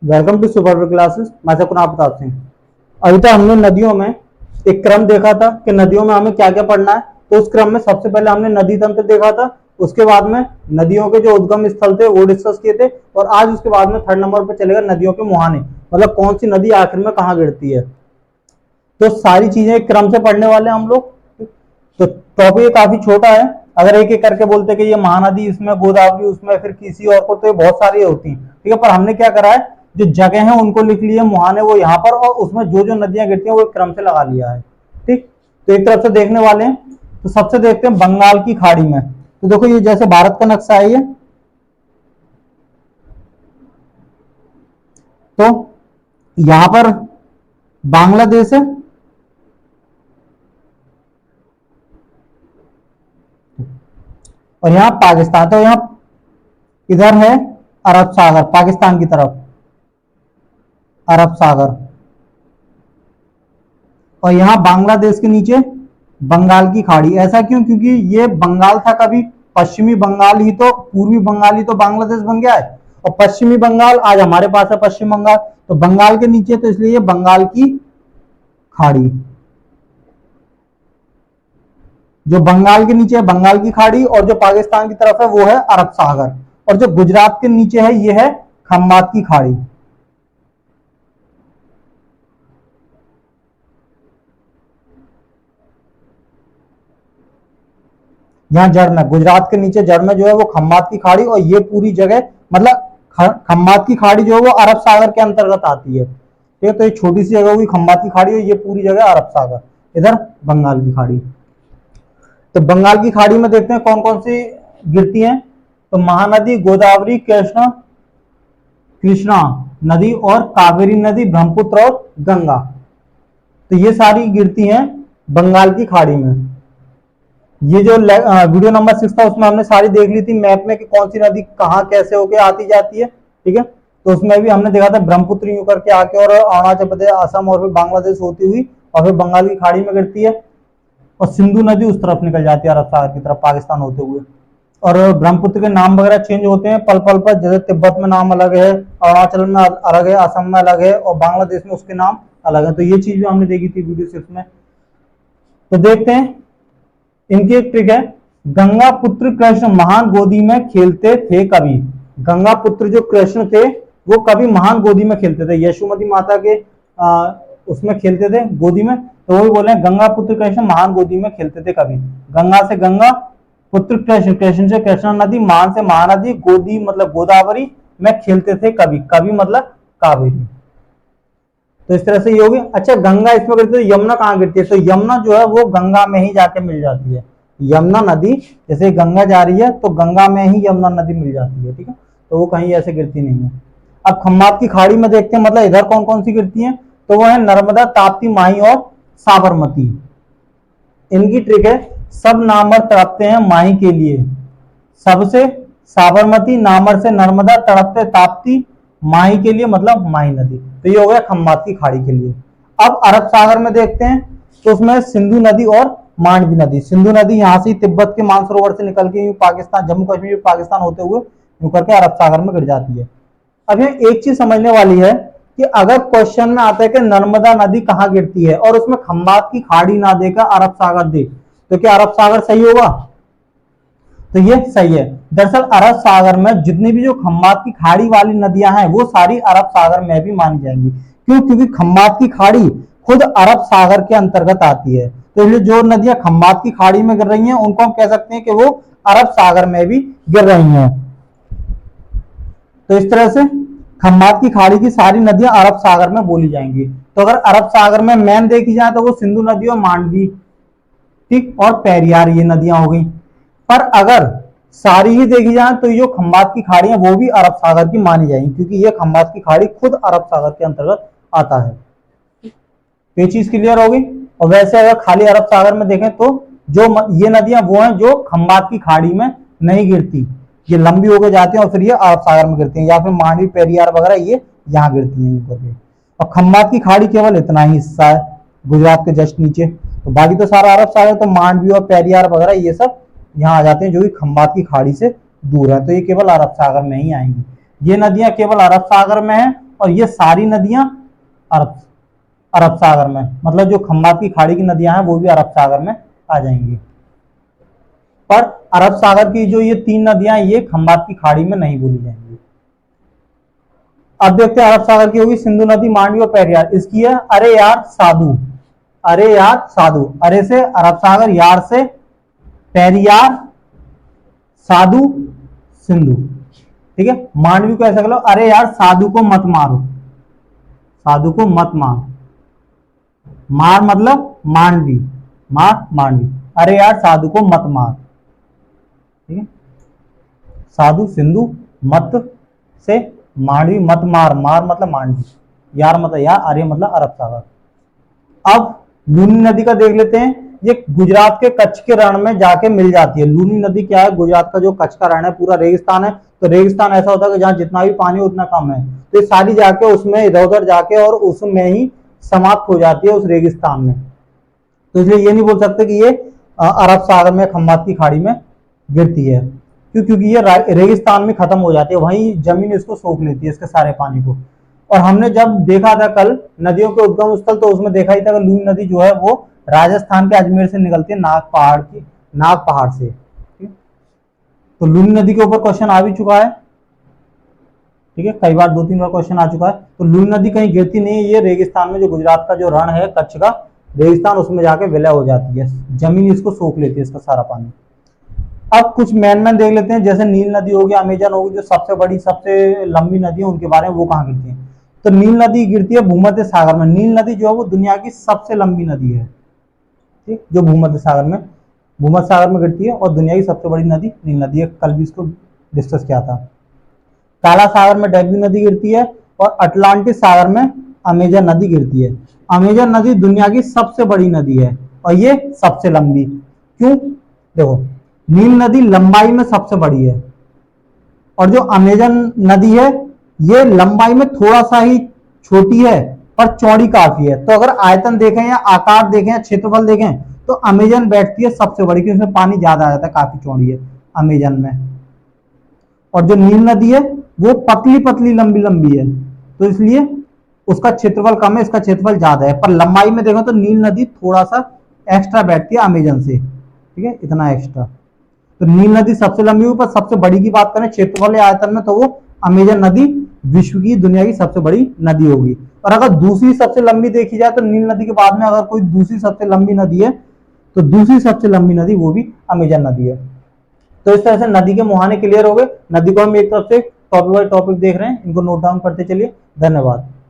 Welcome to super classes. मैं सकून आप बता सिंह। अभी तक हमने नदियों में एक क्रम देखा था कि नदियों में हमें क्या क्या पढ़ना है। तो उस क्रम में सबसे पहले हमने नदी तंत्र देखा था, उसके बाद में नदियों के जो उद्गम स्थल थे वो डिस्कस किए थे, और आज उसके बाद में थर्ड नंबर पर चलेगा नदियों के मुहाने, मतलब कौन सी नदी आखिर में कहाँ गिरती है। तो सारी चीजें एक क्रम से पढ़ने वाले हम लोग। तो टॉपिक काफी छोटा है, अगर एक एक करके बोलते कि ये महानदी, इसमें गोदावरी, उसमें फिर किसी और को, तो ये बहुत सारी होती हैं, ठीक है। पर हमने क्या करा है, जो जगह है उनको लिख लिए, मुहाने वो यहाँ पर, और उसमें जो जो नदियां गिरती हैं वो एक क्रम से लगा लिया है, ठीक। तो एक तरफ से देखने वाले हैं, तो सबसे देखते हैं बंगाल की खाड़ी में। तो देखो ये जैसे भारत का नक्शा है ये, तो यहां पर बांग्लादेश है, और यहाँ पाकिस्तान। तो यहाँ इधर है अरब सागर, पाकिस्तान की तरफ अरब सागर, और यहाँ बांग्लादेश के नीचे बंगाल की खाड़ी। ऐसा क्यों? क्योंकि ये बंगाल था कभी पश्चिमी बंगाल ही, तो पूर्वी बंगाल ही तो बांग्लादेश बन गया है, और पश्चिमी बंगाल आज हमारे पास है पश्चिम बंगाल, तो बंगाल के नीचे, तो इसलिए ये बंगाल की खाड़ी। जो बंगाल के नीचे है बंगाल की खाड़ी, और जो पाकिस्तान की तरफ है वो है अरब सागर, और जो गुजरात के नीचे है ये है खम्बात की खाड़ी। यहाँ जड़ में, गुजरात के नीचे जड़ में जो है वो खम्बात की खाड़ी, और ये पूरी जगह मतलब खम्बात की खाड़ी जो है वो अरब सागर के अंतर्गत आती है, ठीक है। तो ये छोटी सी जगह हुई खम्बात की खाड़ी, और ये पूरी जगह अरब सागर, इधर बंगाल की खाड़ी। तो बंगाल की खाड़ी में देखते हैं कौन कौन सी गिरती हैं। तो महानदी, गोदावरी, कृष्णा कृष्णा नदी, और कावेरी नदी, ब्रह्मपुत्र और गंगा, तो ये सारी गिरती हैं बंगाल की खाड़ी में। ये जो वीडियो नंबर 6 था उसमें हमने सारी देख ली थी मैप में कि कौन सी नदी कहाँ कैसे होके आती जाती है, ठीक है। तो उसमें भी हमने देखा था ब्रह्मपुत्र यूं करके आके और अरुणाचल प्रदेश, असम और फिर बांग्लादेश होती हुई और फिर बंगाल की खाड़ी में गिरती है, और सिंधु नदी उस तरफ निकल जाती है अरब सागर की तरफ, पाकिस्तान होते हुए। और ब्रह्मपुत्र के नाम वगैरह चेंज होते हैं पल पल पर, जैसे तिब्बत में नाम अलग है, अरुणाचल में अलग है, असम में अलग है, और बांग्लादेश में उसके नाम अलग है। तो ये चीज भी हमने देखी थी वीडियो 6 में। तो देखते हैं इनकी एक ट्रिक है। गंगा पुत्र कृष्ण महान गोदी में खेलते थे कभी। गंगा पुत्र जो कृष्ण थे वो कभी महान गोदी में खेलते थे, यशोमती माता के उसमें खेलते थे गोदी में, तो वो बोले गंगा पुत्र कृष्ण महान गोदी में खेलते थे कभी। गंगा से गंगा, पुत्र कृष्ण, कृष्ण से कृष्णा नदी, महान से महानदी, गोदी मतलब गोदावरी में खेलते थे कभी, कभी मतलब कावेरी। तो इस तरह से ये होगी। अच्छा, गंगा इसमें गिरती है, यमुना कहाँ गिरती है? तो यमुना जो है वो गंगा में ही जाके मिल जाती है। यमुना नदी, जैसे गंगा जा रही है तो गंगा में ही यमुना नदी मिल जाती है, ठीक है। तो वो कहीं ऐसे गिरती नहीं है। अब खम्बात की खाड़ी में देखते हैं, मतलब इधर कौन कौन सी गिरती है। तो वो है नर्मदा, ताप्ती, माही और साबरमती। इनकी ट्रिक है, सब नामर तड़पते हैं माही के लिए, सबसे साबरमती, नामर से नर्मदा, तड़पते ताप्ती, माही के लिए मतलब माही नदी। तो ये हो गया खम्बात की खाड़ी के लिए। अब अरब सागर में देखते हैं, तो उसमें सिंधु नदी और मांडवी नदी। सिंधु नदी यहाँ से तिब्बत के मानसरोवर से निकल के पाकिस्तान, जम्मू कश्मीर, पाकिस्तान होते हुए यूं करके अरब सागर में गिर जाती है। अब ये एक चीज समझने वाली है कि अगर क्वेश्चन में आता है कि नर्मदा नदी कहाँ गिरती है और उसमें खम्बात की खाड़ी ना देकर अरब सागर दे, तो क्या अरब सागर सही होगा? तो ये सही है। दरअसल अरब सागर में जितनी भी जो खम्बात की खाड़ी वाली नदियां हैं वो सारी अरब सागर में भी मानी जाएंगी। क्यों? क्योंकि खम्बात की खाड़ी खुद अरब सागर के अंतर्गत आती है, तो इसलिए जो नदियां खम्बात की खाड़ी में गिर रही हैं उनको हम कह सकते हैं कि वो अरब सागर में भी गिर रही हैं। तो इस तरह से खम्बात की खाड़ी की सारी नदियां अरब सागर में बोली जाएंगी। तो अगर अरब सागर में मेन देखी जाए तो वो सिंधु नदी और मांडवी, ठीक, और पेरियार, ये नदियां हो गई। पर अगर सारी ही देखी जाए तो ये खम्बात की खाड़ी है वो भी अरब सागर की मानी जाएगी, क्योंकि ये खम्बात की खाड़ी खुद अरब सागर के अंतर्गत आता है। ये चीज क्लियर होगी। और वैसे अगर खाली अरब सागर में देखें तो जो ये नदियां वो हैं जो खम्बात की खाड़ी में नहीं गिरती, ये लंबी होकर जाती हैं और फिर ये अरब सागर में गिरती हैं, या फिर मांडवी, पेरियार वगैरह ये यहाँ गिरती हैं। और खम्बात की खाड़ी केवल इतना ही हिस्सा है गुजरात के जस्ट नीचे, तो बाकी तो सारा अरब सागर, तो मांडवी और पेरियार वगैरह ये सब यहाँ आ जाते हैं जो कि खम्बात की खाड़ी से दूर है, तो ये केवल अरब सागर में ही आएंगी। ये नदियां केवल अरब सागर में है और ये सारी नदियां अरब अरब सागर में, मतलब जो खम्बात की खाड़ी की नदियां हैं वो भी अरब सागर में आ जाएंगी। पर अरब सागर की जो ये 3 नदियां ये खम्बात की खाड़ी में नहीं बोली जाएंगी। अब देखते हैं अरब सागर की होगी सिंधु नदी, मांडवी और पेरियार। इसकी है अरे यार साधु, अरे यार साधु, अरे से अरब सागर, यार से पेरियार, साधु सिंधु। ठीक है, मांडवी को ऐसा कर लो, अरे यार साधु को मत मारो, साधु को मत मारो, मार मतलब मांडवी, मार मांडवी, अरे यार साधु को मत मार। ठीक है, साधु सिंधु, मत से मांडवी, मत मार, मार मतलब मांडवी, यार मतलब यार, अरे मतलब अरब सागर। अब लूनी नदी का देख लेते हैं। ये गुजरात के कच्छ के रण में जाके मिल जाती है। लूनी नदी क्या है, गुजरात का जो कच्छ का रण है पूरा रेगिस्तान है, तो रेगिस्तान ऐसा होता है कि जहां जितना भी पानी उतना कम है, तो ये सारी जाके उसमें इधर उधर जाके और उसमें ही समाप्त हो जाती है उस रेगिस्तान में। तो इसलिए ये नहीं बोल सकते कि ये अरब सागर में, खम्बात की खाड़ी में गिरती है। क्यों? क्योंकि ये रेगिस्तान में खत्म हो जाती है, वहीं जमीन इसको सोख लेती है, इसके सारे पानी को। और हमने जब देखा था कल नदियों के उद्गम स्थल, तो उसमें देखा ही था कि लूनी नदी जो है वो राजस्थान के अजमेर से निकलती है, नाग पहाड़ से। तो लूनी नदी के ऊपर क्वेश्चन आ भी चुका है। ठीक है, कई बार 2-3 बार क्वेश्चन आ चुका है। तो लूनी नदी कहीं गिरती नहीं है, ये रेगिस्तान में जो गुजरात का जो रण है कच्छ का रेगिस्तान, उसमें जाके विलय हो जाती है, जमीन इसको सोख लेती है, इसका सारा पानी। अब कुछ मैन देख लेते हैं, जैसे नील नदी होगी, अमेजन होगी, जो सबसे बड़ी सबसे लंबी नदी है, उनके बारे में वो कहाँ गिरती है। तो नील नदी गिरती है भूमध्य सागर में। नील नदी जो है वो दुनिया की सबसे लंबी नदी है, ठीक, जो भूमध्य सागर में गिरती है, और दुनिया की सबसे बड़ी नदी नील नदी है। कल भी इसको डिस्कस किया था। काला सागर में डेब्यू नदी गिरती है, और अटलांटिक सागर में अमेजन नदी गिरती है। अमेजन नदी दुनिया की सबसे बड़ी नदी है, और ये सबसे लंबी। क्यों? देखो, नील नदी लंबाई में सबसे बड़ी है, और जो अमेजन नदी है ये लंबाई में थोड़ा सा ही छोटी है, पर चौड़ी काफी है। तो अगर आयतन देखें या आकार देखें या क्षेत्रफल देखें, तो अमेजन बैठती है सबसे बड़ी, क्योंकि उसमें पानी ज्यादा आ जाता है, काफी चौड़ी है अमेजन में। और जो नील नदी है वो पतली पतली लंबी लंबी है, तो इसलिए उसका क्षेत्रफल कम है, इसका क्षेत्रफल ज्यादा है। पर लंबाई में देखो तो नील नदी थोड़ा सा एक्स्ट्रा बैठती है अमेजन से, ठीक है, इतना एक्स्ट्रा। तो नील नदी सबसे लंबी हुई, पर सबसे बड़ी की बात करें क्षेत्रफल या आयतन में, तो वो अमेजन नदी विश्व की, दुनिया की सबसे बड़ी नदी होगी। और अगर दूसरी सबसे लंबी देखी जाए, तो नील नदी के बाद में अगर कोई दूसरी सबसे लंबी नदी है, तो दूसरी सबसे लंबी नदी वो भी अमेजन नदी है। तो इस तरह से नदी के मुहाने क्लियर हो गए। नदी को हम एक तरफ से टॉपिक बाय टॉपिक देख रहे हैं, इनको नोट डाउन करते चलिए। धन्यवाद।